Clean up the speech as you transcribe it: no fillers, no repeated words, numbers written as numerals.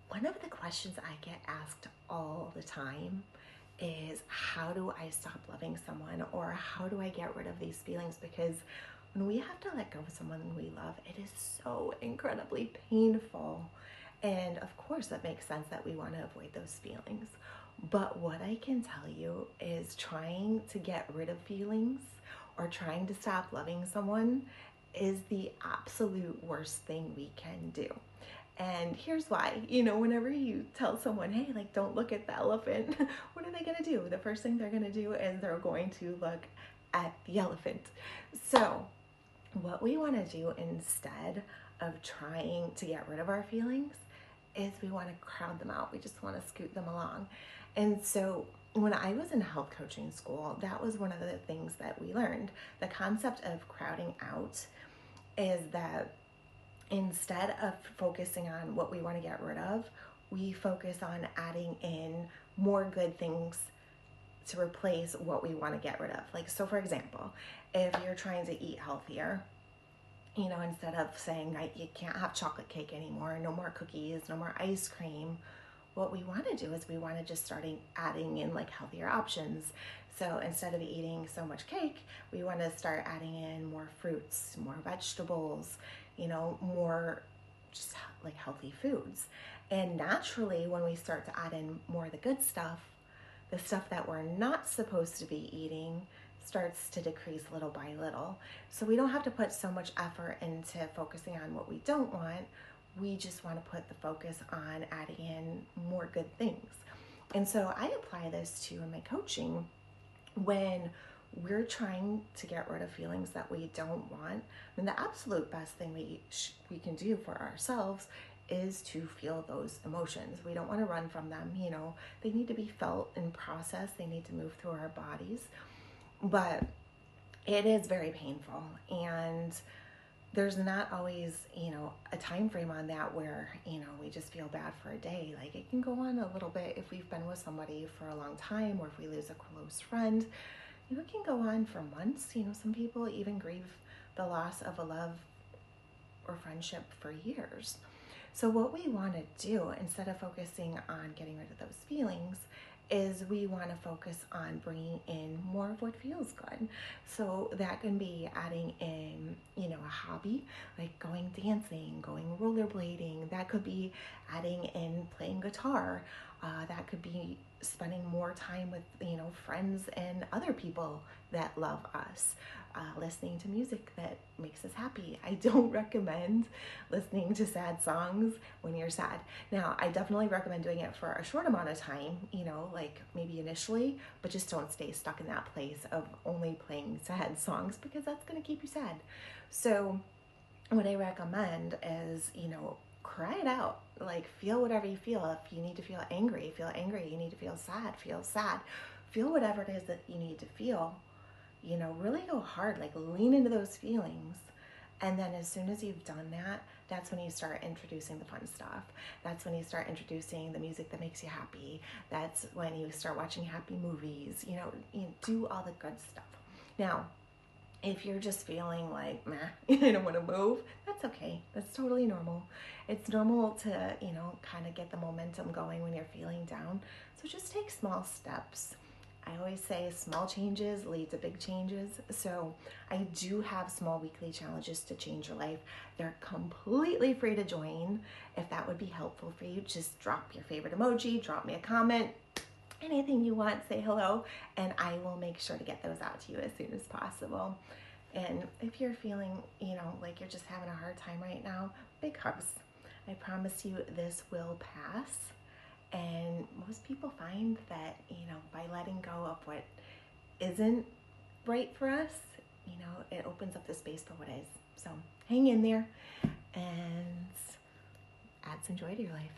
One of the questions I get asked all the time is, how do I stop loving someone, or how do I get rid of these feelings? Because when we have to let go of someone we love, it is so incredibly painful. And of course, that makes sense that we want to avoid those feelings. But what I can tell you is, trying to get rid of feelings or trying to stop loving someone is the absolute worst thing we can do. And here's why. Whenever you tell someone, hey, like, don't look at the elephant, what are they going to do? The first thing they're going to do is they're going to look at the elephant. So, what we want to do instead of trying to get rid of our feelings is we want to crowd them out. We just want to scoot them along. And so, when I was in health coaching school, that was one of the things that we learned. The concept of crowding out is that instead of focusing on what we want to get rid of, we focus on adding in more good things to replace what we want to get rid of. Like, so for example, if you're trying to eat healthier, instead of saying you can't have chocolate cake anymore, no more cookies, no more ice cream, what we want to do is we want to just start adding in like healthier options. So instead of eating so much cake, we want to start adding in more fruits, more vegetables, more just like healthy foods. And naturally, when we start to add in more of the good stuff, the stuff that we're not supposed to be eating starts to decrease little by little. So we don't have to put so much effort into focusing on what we don't want. We just want to put the focus on adding in more good things. And so I apply this to in my coaching when we're trying to get rid of feelings that we don't want. And the absolute best thing we can do for ourselves is to feel those emotions. We don't want to run from them. They need to be felt and processed. They need to move through our bodies. But it is very painful, and there's not always, a time frame on that where, we just feel bad for a day. Like, it can go on a little bit if we've been with somebody for a long time, or if we lose a close friend. It can go on for months. Some people even grieve the loss of a love or friendship for years. So what we want to do, instead of focusing on getting rid of those feelings, is we want to focus on bringing in more of what feels good. So that can be adding in, a hobby, like going dancing, going rollerblading. That could be adding in playing guitar. That could be spending more time with, friends and other people that love us. Listening to music that makes us happy. I don't recommend listening to sad songs when you're sad. Now, I definitely recommend doing it for a short amount of time, like maybe initially, but just don't stay stuck in that place of only playing sad songs, because that's going to keep you sad. So what I recommend is, cry it out. Like, feel whatever you feel. If you need to feel angry, feel angry. You need to feel sad, feel sad. Feel whatever it is that you need to feel. Really go hard, like lean into those feelings. And then as soon as you've done that, that's when you start introducing the fun stuff. That's when you start introducing the music that makes you happy. That's when you start watching happy movies, you do all the good stuff. Now, if you're just feeling like, meh, I don't want to move, that's okay. That's totally normal. It's normal to, kind of get the momentum going when you're feeling down. So just take small steps. I always say small changes lead to big changes. So I do have small weekly challenges to change your life. They're completely free to join. If that would be helpful for you, just drop your favorite emoji, drop me a comment, anything you want, say hello, and I will make sure to get those out to you as soon as possible. And if you're feeling, like you're just having a hard time right now, big hugs. I promise you this will pass. And most people find that, by letting go of what isn't right for us, it opens up the space for what is. So hang in there and add some joy to your life.